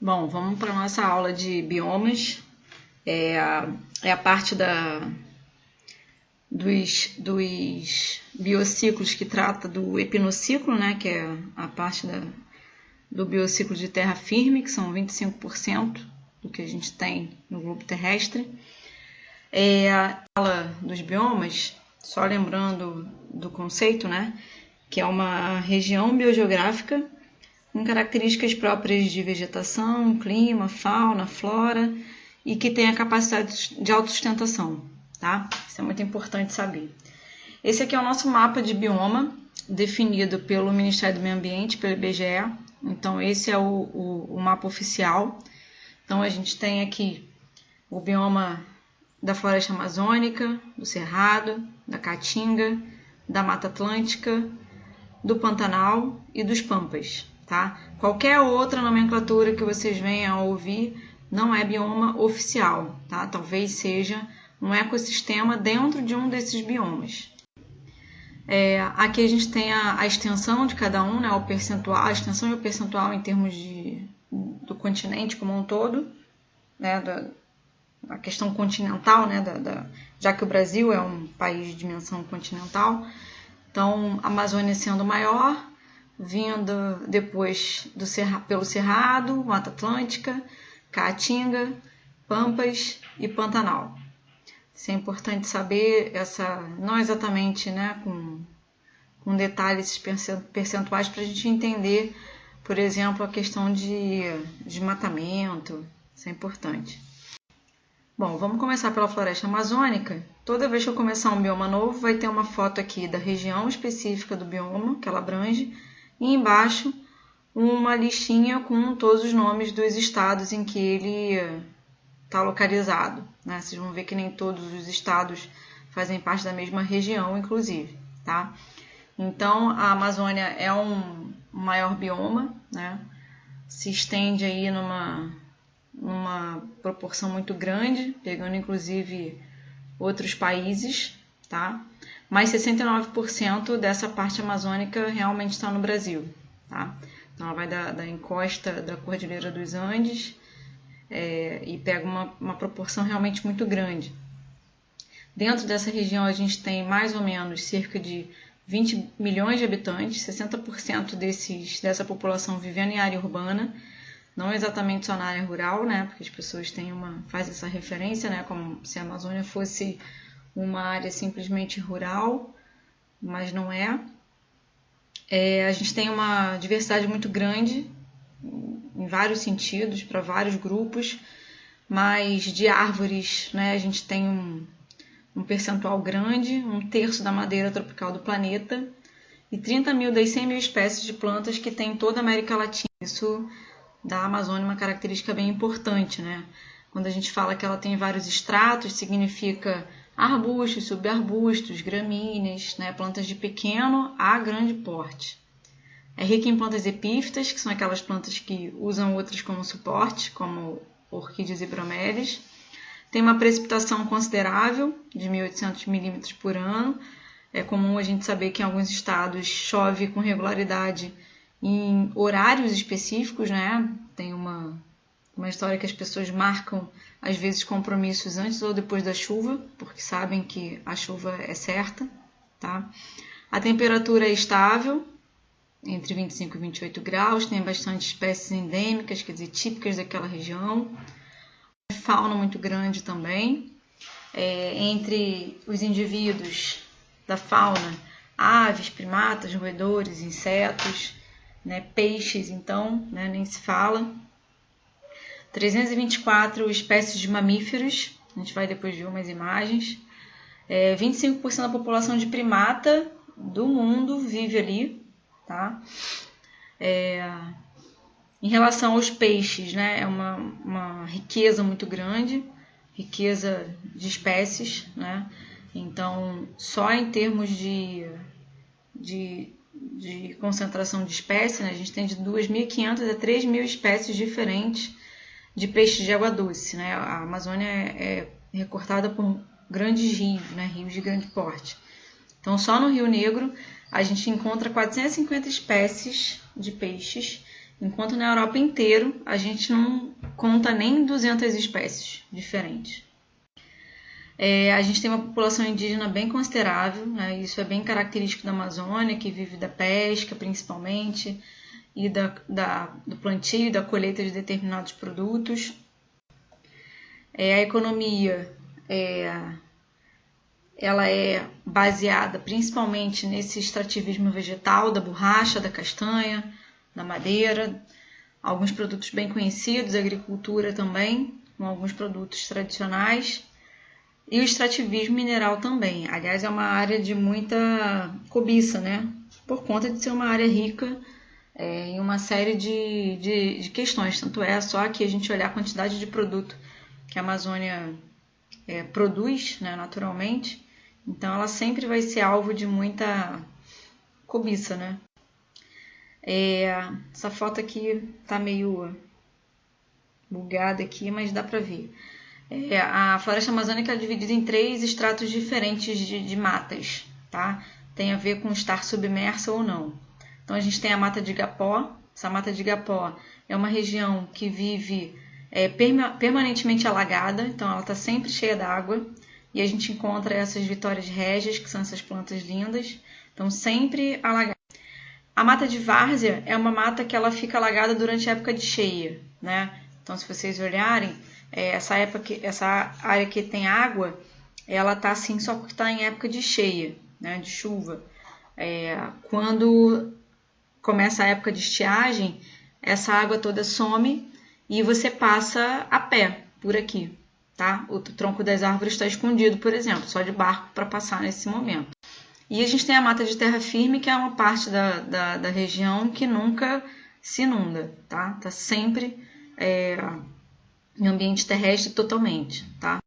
Bom, vamos para a nossa aula de biomas. É a parte dos biociclos que trata do epinociclo, né, que é a parte do biociclo de terra firme, que são 25% do que a gente tem no globo terrestre. A aula dos biomas, só lembrando do conceito, né, que é uma região biogeográfica com características próprias de vegetação, clima, fauna, flora e que tem a capacidade de autossustentação, tá? Isso é muito importante saber. Esse aqui é o nosso mapa de bioma, definido pelo Ministério do Meio Ambiente, pelo IBGE. Então, esse é o mapa oficial. Então, a gente tem aqui o bioma da floresta amazônica, do cerrado, da caatinga, da mata atlântica, do Pantanal e dos pampas. Tá? Qualquer outra nomenclatura que vocês venham a ouvir não é bioma oficial, tá? Talvez seja um ecossistema dentro de um desses biomas. Aqui a gente tem a extensão de cada um, né? O percentual, a extensão e o percentual em termos do continente como um todo, né? A questão continental, né? Já que o Brasil é um país de dimensão continental, então a Amazônia sendo maior, vindo depois pelo Cerrado, Mata Atlântica, Caatinga, Pampas e Pantanal. Isso é importante saber, não exatamente, né, com detalhes esses percentuais, para a gente entender, por exemplo, a questão de desmatamento. Isso é importante. Bom, vamos começar pela floresta amazônica. Toda vez que eu começar um bioma novo, vai ter uma foto aqui da região específica do bioma que ela abrange, e embaixo uma listinha com todos os nomes dos estados em que ele está localizado, né? Vocês vão ver que nem todos os estados fazem parte da mesma região, inclusive, tá? Então, a Amazônia é um maior bioma, né? Se estende aí numa proporção muito grande, pegando inclusive outros países, tá? Mas 69% dessa parte amazônica realmente está no Brasil, tá? Então ela vai da encosta da Cordilheira dos Andes e pega uma proporção realmente muito grande. Dentro dessa região a gente tem mais ou menos cerca de 20 milhões de habitantes, 60% dessa população vivendo em área urbana, não exatamente só na área rural, né? Porque as pessoas fazem essa referência, né? Como se a Amazônia fosse uma área simplesmente rural, mas não é. A gente tem uma diversidade muito grande, em vários sentidos, para vários grupos, mas de árvores, né, a gente tem um percentual grande, 1/3 da madeira tropical do planeta, e 30 mil das 100 mil espécies de plantas que tem em toda a América Latina. Isso dá à Amazônia uma característica bem importante, né? Quando a gente fala que ela tem vários estratos, significa arbustos, subarbustos, gramíneas, né, plantas de pequeno a grande porte. É rica em plantas epífitas, que são aquelas plantas que usam outras como suporte, como orquídeas e bromélias. Tem uma precipitação considerável, de 1.800 milímetros por ano. É comum a gente saber que em alguns estados chove com regularidade em horários específicos, né? Tem uma história que as pessoas marcam, às vezes, compromissos antes ou depois da chuva, porque sabem que a chuva é certa, tá? A temperatura é estável, entre 25 e 28 graus, tem bastante espécies endêmicas, quer dizer, típicas daquela região. Fauna muito grande também. Entre os indivíduos da fauna, aves, primatas, roedores, insetos, né, peixes, então, né, nem se fala. 324 espécies de mamíferos, a gente vai depois ver umas imagens. 25% da população de primata do mundo vive ali, tá? Em relação aos peixes, né, é uma riqueza muito grande, riqueza de espécies, né? Então, só em termos de concentração de espécies, né, a gente tem de 2.500 a 3.000 espécies diferentes de peixes de água doce, né? A Amazônia é recortada por grandes rios, né? Rios de grande porte. Então, só no Rio Negro a gente encontra 450 espécies de peixes enquanto na Europa inteira a gente não conta nem 200 espécies diferentes. A gente tem uma população indígena bem considerável, né? Isso é bem característico da Amazônia, que vive da pesca principalmente, e do plantio e da colheita de determinados produtos. A economia ela é baseada principalmente nesse extrativismo vegetal, da borracha, da castanha, da madeira, alguns produtos bem conhecidos, agricultura também, com alguns produtos tradicionais, e o extrativismo mineral também. Aliás, é uma área de muita cobiça, né? Por conta de ser uma área rica em uma série de questões. Tanto é só que a gente olhar a quantidade de produto que a Amazônia produz, né, naturalmente, então ela sempre vai ser alvo de muita cobiça, né? Essa foto aqui tá meio bugada aqui, mas dá para ver. A floresta amazônica é dividida em 3 estratos diferentes de matas, tá? Tem a ver com estar submersa ou não. Então a gente tem a mata de igapó. Essa mata de igapó é uma região que vive permanentemente alagada, então ela está sempre cheia d'água. E a gente encontra essas vitórias régias, que são essas plantas lindas, então sempre alagada. A mata de várzea é uma mata que ela fica alagada durante a época de cheia, né? Então, se vocês olharem, essa área que tem água, ela tá assim só porque está em época de cheia, né? De chuva. Quando começa a época de estiagem, essa água toda some e você passa a pé por aqui, tá? O tronco das árvores está escondido, por exemplo, só de barco para passar nesse momento. E a gente tem a mata de terra firme, que é uma parte da região que nunca se inunda, tá? Tá sempre em ambiente terrestre totalmente, tá?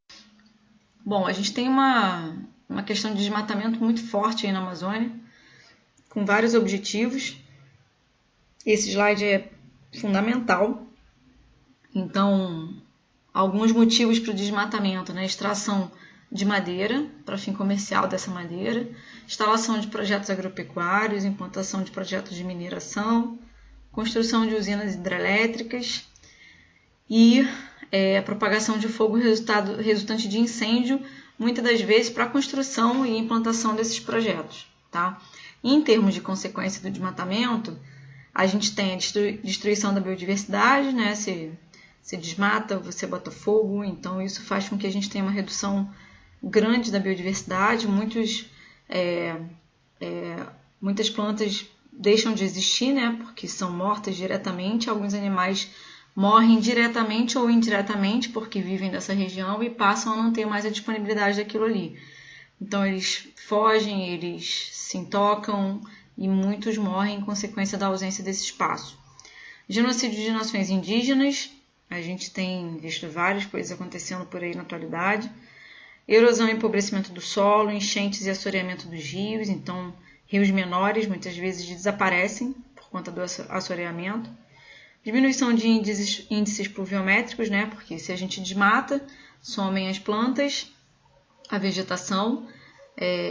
Bom, a gente tem uma questão de desmatamento muito forte aí na Amazônia, com vários objetivos. Esse slide é fundamental. Então, alguns motivos para o desmatamento, né? Extração de madeira para fim comercial dessa madeira, instalação de projetos agropecuários, implantação de projetos de mineração, construção de usinas hidrelétricas e propagação de fogo resultante de incêndio, muitas das vezes para a construção e implantação desses projetos, tá? E em termos de consequência do desmatamento, a gente tem a destruição da biodiversidade, né? Se desmata, você bota fogo, então isso faz com que a gente tenha uma redução grande da biodiversidade. Muitas plantas deixam de existir, né? Porque são mortas diretamente. Alguns animais morrem diretamente ou indiretamente porque vivem nessa região e passam a não ter mais a disponibilidade daquilo ali. Então eles fogem, eles se intocam e muitos morrem em consequência da ausência desse espaço. Genocídio de nações indígenas, a gente tem visto várias coisas acontecendo por aí na atualidade. Erosão e empobrecimento do solo, enchentes e assoreamento dos rios, então rios menores muitas vezes desaparecem por conta do assoreamento. Diminuição de índices pluviométricos, né? Porque se a gente desmata, somem as plantas, a vegetação,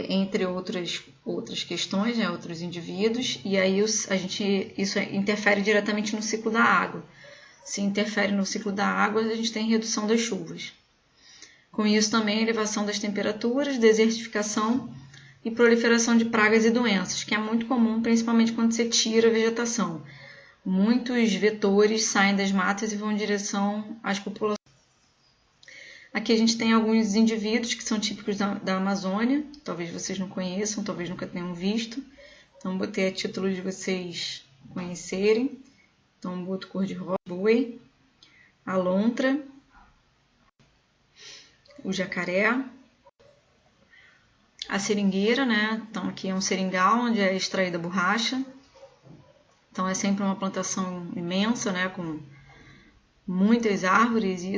entre outras questões, né? Outros indivíduos, e aí isso interfere diretamente no ciclo da água. Se interfere no ciclo da água, a gente tem redução das chuvas. Com isso também a elevação das temperaturas, desertificação e proliferação de pragas e doenças, que é muito comum, principalmente quando você tira a vegetação. Muitos vetores saem das matas e vão em direção às populações. Aqui a gente tem alguns indivíduos que são típicos da Amazônia, talvez vocês não conheçam, talvez nunca tenham visto, então botei a título de vocês conhecerem. Então, boto cor-de-rosa, boi, a lontra, o jacaré, a seringueira, né? Então, aqui é um seringal onde é extraída a borracha. Então, é sempre uma plantação imensa, né? Com muitas árvores, e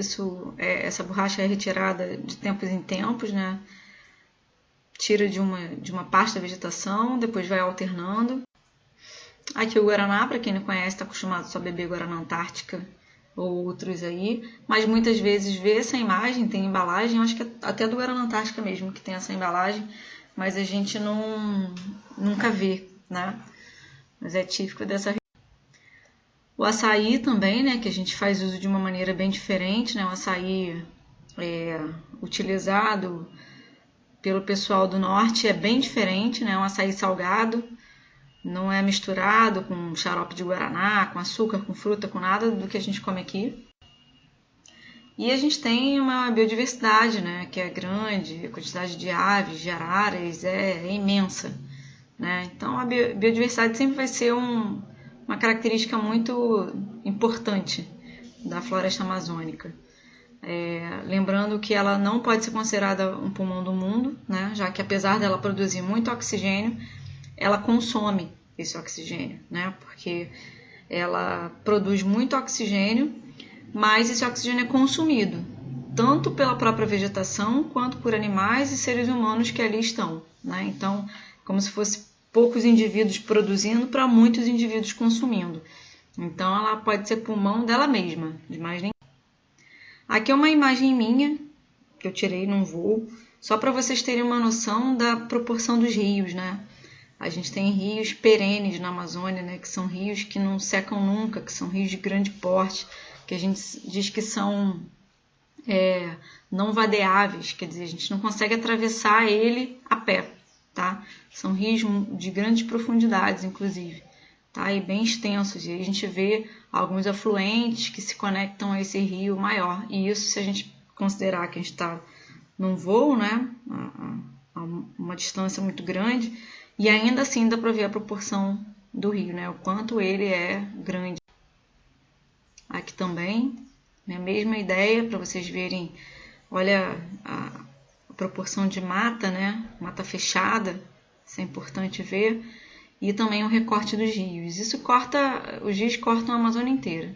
essa borracha é retirada de tempos em tempos, né? Tira de uma parte da vegetação, depois vai alternando. Aqui o Guaraná, para quem não conhece, está acostumado só a beber Guaraná Antártica ou outros aí, mas muitas vezes vê essa imagem, tem embalagem, acho que até do Guaraná Antártica mesmo que tem essa embalagem, mas a gente nunca vê, né? Mas é típico dessa região. O açaí também, né, que a gente faz uso de uma maneira bem diferente, né, o açaí utilizado pelo pessoal do norte é bem diferente, né, um açaí salgado, não é misturado com xarope de guaraná, com açúcar, com fruta, com nada do que a gente come aqui. E a gente tem uma biodiversidade, né, que é grande, a quantidade de aves, de araras é imensa, né? Então a biodiversidade sempre vai ser uma característica muito importante da floresta amazônica. Lembrando que ela não pode ser considerada um pulmão do mundo, né? Já que apesar dela produzir muito oxigênio, ela consome esse oxigênio, né? Porque ela produz muito oxigênio, mas esse oxigênio é consumido tanto pela própria vegetação quanto por animais e seres humanos que ali estão, né? Então, como se fosse poucos indivíduos produzindo para muitos indivíduos consumindo. Então, ela pode ser pulmão dela mesma, de mais nem. Aqui é uma imagem minha que eu tirei num voo, só para vocês terem uma noção da proporção dos rios, né? A gente tem rios perenes na Amazônia, né? Que são rios que não secam nunca, que são rios de grande porte, que a gente diz que são não vadeáveis, quer dizer, a gente não consegue atravessar ele a pé, tá? São rios de grandes profundidades, inclusive, tá? E bem extensos, e aí a gente vê alguns afluentes que se conectam a esse rio maior, e isso se a gente considerar que a gente está num voo, né, a uma distância muito grande, e ainda assim dá para ver a proporção do rio, né, o quanto ele é grande. Aqui também, né, a mesma ideia, para vocês verem, olha a proporção de mata, né, mata fechada, isso é importante ver, e também o recorte dos rios. Os rios cortam a Amazônia inteira,